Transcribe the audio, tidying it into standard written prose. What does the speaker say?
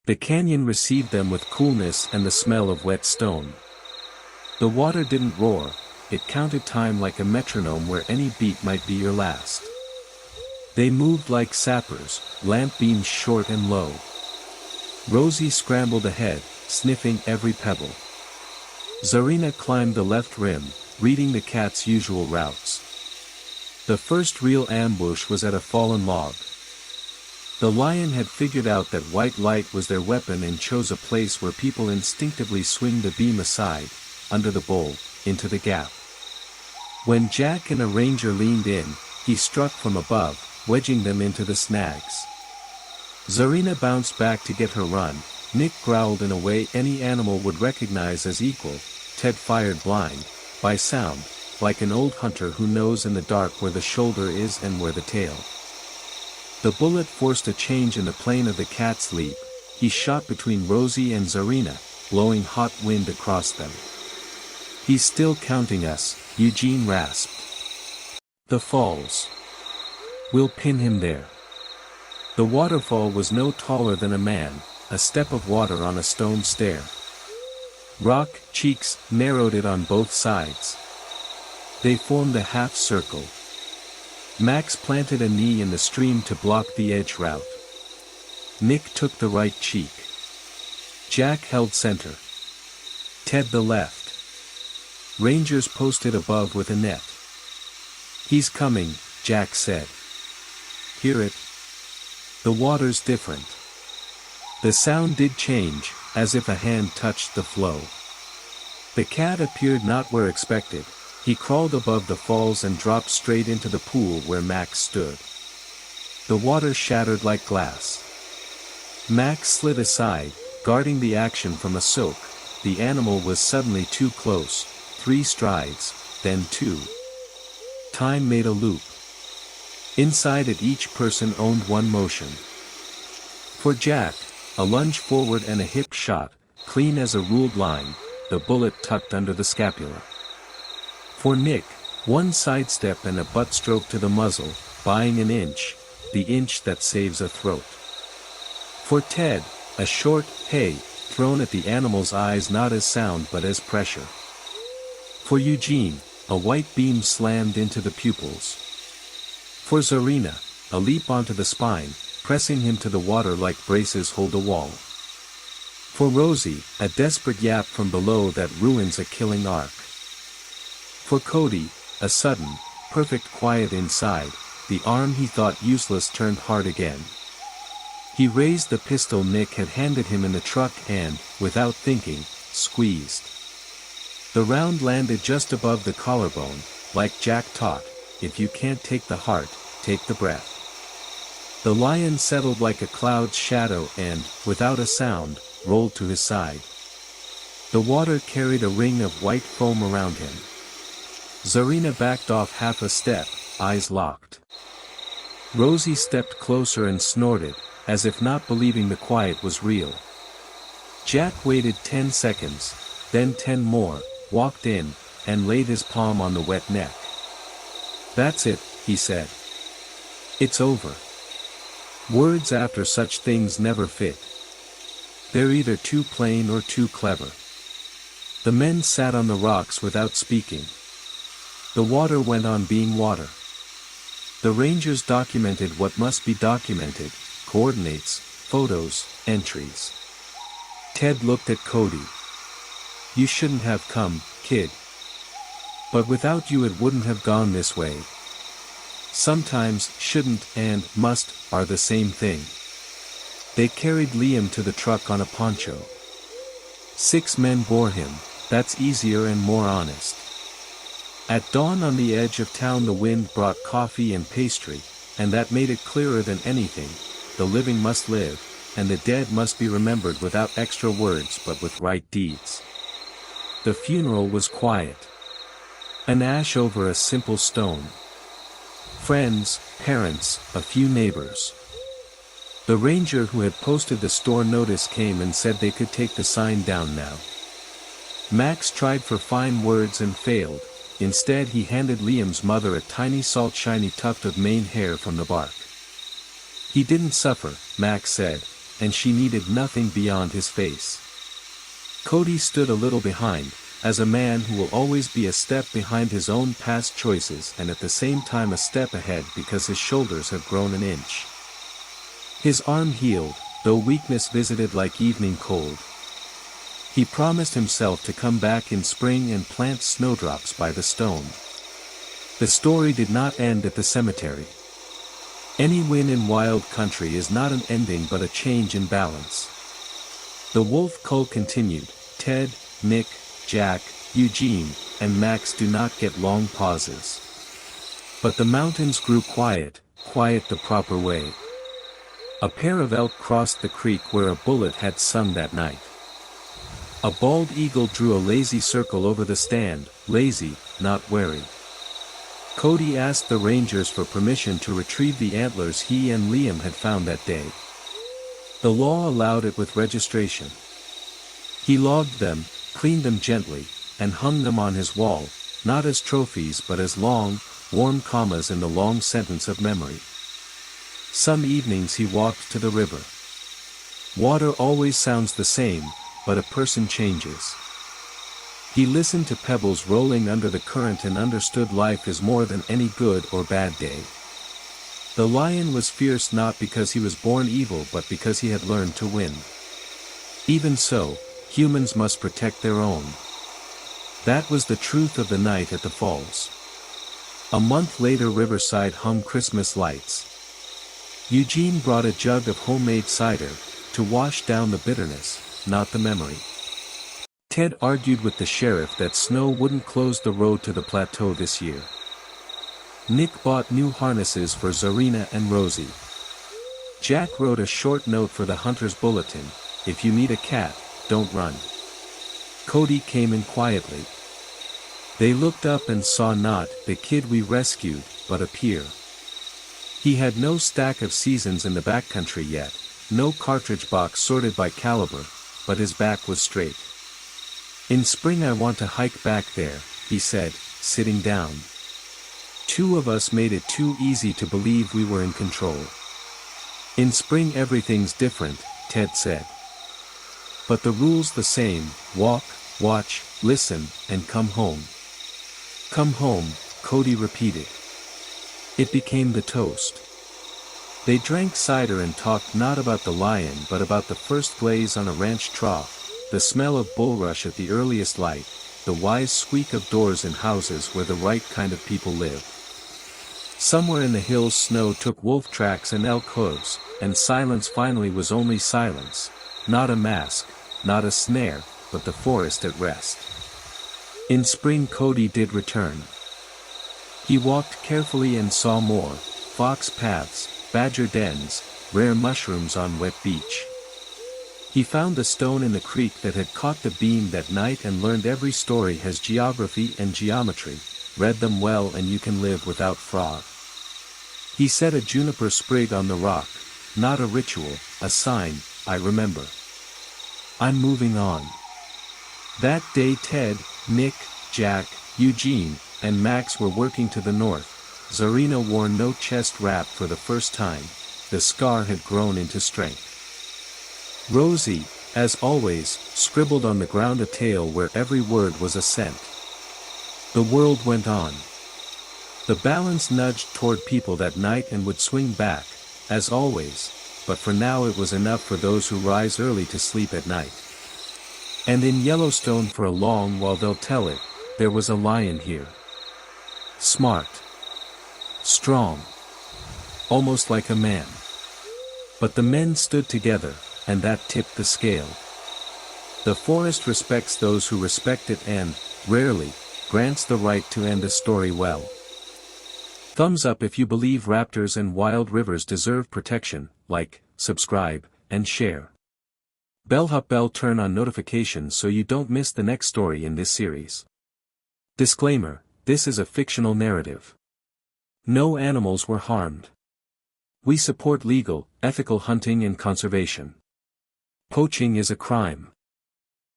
The canyon received them with coolness and the smell of wet stone. The water didn't roar, it counted time like a metronome where any beat might be your last. They moved like sappers, lamp beams short and low. Rosie scrambled ahead, sniffing every pebble. Zarina climbed the left rim, reading the cat's usual routes. The first real ambush was at a fallen log. The lion had figured out that white light was their weapon and chose a place where people instinctively swing the beam aside, under the bole, into the gap. When Jack and a ranger leaned in, he struck from above, wedging them into the snags. Zarina bounced back to get her run. Nick growled in a way any animal would recognize as equal. Ted fired blind, by sound, like an old hunter who knows in the dark where the shoulder is and where the tail. The bullet forced a change in the plane of the cat's leap. He shot between Rosie and Zarina, blowing hot wind across them. "He's still counting us," Eugene rasped. "The falls. We'll pin him there." The waterfall was no taller than a man, a step of water on a stone stair. Rock cheeks narrowed it on both sides. They formed a half circle. Max planted a knee in the stream to block the edge route. Nick took the right cheek. Jack held center. Ted the left. Rangers posted above with a net. "He's coming," Jack said. "Hear it? The water's different." The sound did change, as if a hand touched the flow. The cat appeared not where expected. He crawled above the falls and dropped straight into the pool where Max stood. The water shattered like glass. Max slid aside, guarding the action from a soak. The animal was suddenly too close. 3 strides, then 2. Time made a loop. Inside it each person owned one motion. For Jack, a lunge forward and a hip shot, clean as a ruled line, the bullet tucked under the scapula. For Nick, one sidestep and a butt stroke to the muzzle, buying an inch, the inch that saves a throat. For Ted, a short, "hey," thrown at the animal's eyes not as sound but as pressure. For Eugene, a white beam slammed into the pupils. For Zarina, a leap onto the spine, pressing him to the water like braces hold a wall. For Rosie, a desperate yap from below that ruins a killing arc. For Cody, a sudden, perfect quiet inside, the arm he thought useless turned hard again. He raised the pistol Nick had handed him in the truck and, without thinking, squeezed. The round landed just above the collarbone, like Jack taught, if you can't take the heart, take the breath. The lion settled like a cloud's shadow and, without a sound, rolled to his side. The water carried a ring of white foam around him. Zarina backed off half a step, eyes locked. Rosie stepped closer and snorted, as if not believing the quiet was real. Jack waited 10 seconds, then 10 more, walked in, and laid his palm on the wet neck. "That's it," he said. "It's over." Words after such things never fit. They're either too plain or too clever. The men sat on the rocks without speaking. The water went on being water. The rangers documented what must be documented, coordinates, photos, entries. Ted looked at Cody. "You shouldn't have come, kid. But without you it wouldn't have gone this way." Sometimes shouldn't and must are the same thing. They carried Liam to the truck on a poncho. 6 men bore him, that's easier and more honest. At dawn on the edge of town the wind brought coffee and pastry, and that made it clearer than anything, the living must live, and the dead must be remembered without extra words but with right deeds. The funeral was quiet. An ash over a simple stone. Friends, parents, a few neighbors. The ranger who had posted the store notice came and said they could take the sign down now. Max tried for fine words and failed. Instead he handed Liam's mother a tiny salt-shiny tuft of mane hair from the bark. "He didn't suffer," Max said, and she needed nothing beyond his face. Cody stood a little behind, as a man who will always be a step behind his own past choices and at the same time a step ahead because his shoulders have grown an inch. His arm healed, though weakness visited like evening cold. He promised himself to come back in spring and plant snowdrops by the stone. The story did not end at the cemetery. Any win in wild country is not an ending but a change in balance. The wolf cull continued. Ted, Nick, Jack, Eugene, and Max do not get long pauses. But the mountains grew quiet the proper way. A pair of elk crossed the creek where a bullet had sung that night. A bald eagle drew a lazy circle over the stand, lazy, not wary. Cody asked the rangers for permission to retrieve the antlers he and Liam had found that day. The law allowed it with registration. He logged them, cleaned them gently, and hung them on his wall, not as trophies but as long, warm commas in the long sentence of memory. Some evenings he walked to the river. Water always sounds the same, but a person changes. He listened to pebbles rolling under the current and understood life is more than any good or bad day. The lion was fierce not because he was born evil but because he had learned to win. Even so, humans must protect their own. That was the truth of the night at the falls. A month later Riverside hung Christmas lights. Eugene brought a jug of homemade cider, to wash down the bitterness, not the memory. Ted argued with the sheriff that snow wouldn't close the road to the plateau this year. Nick bought new harnesses for Zarina and Rosie. Jack wrote a short note for the hunter's bulletin: if you meet a cat, don't run. Cody came in quietly. They looked up and saw not the kid we rescued, but a peer. He had no stack of seasons in the backcountry yet, no cartridge box sorted by caliber, but his back was straight. In spring I want to hike back there, he said, sitting down. Two of us made it too easy to believe we were in control. In spring everything's different, Ted said. But the rule's the same: walk, watch, listen, and come home. Come home, Cody repeated. It became the toast. They drank cider and talked not about the lion but about the first blaze on a ranch trough, the smell of bulrush at the earliest light, the wise squeak of doors in houses where the right kind of people live. Somewhere in the hills snow took wolf tracks and elk hooves, and silence finally was only silence, not a mask, not a snare, but the forest at rest. In spring Cody did return. He walked carefully and saw more: fox paths, badger dens, rare mushrooms on wet beach. He found the stone in the creek that had caught the beam that night and learned every story has geography and geometry. Read them well and you can live without frog. He set a juniper sprig on the rock, not a ritual, a sign: I remember. I'm moving on. That day Ted, Nick, Jack, Eugene, and Max were working to the north. Zarina wore no chest wrap for the first time. The scar had grown into strength. Rosie, as always, scribbled on the ground a tale where every word was a scent. The world went on. The balance nudged toward people that night and would swing back, as always, but for now it was enough for those who rise early to sleep at night. And in Yellowstone for a long while they'll tell it, there was a lion here. Smart. Strong. Almost like a man. But the men stood together, and that tipped the scale. The forest respects those who respect it and, rarely, grants the right to end a story well. Thumbs up if you believe raptors and wild rivers deserve protection. Like, subscribe, and share. Bell turn on notifications so you don't miss the next story in this series. Disclaimer: this is a fictional narrative. No animals were harmed. We support legal, ethical hunting and conservation. Poaching is a crime.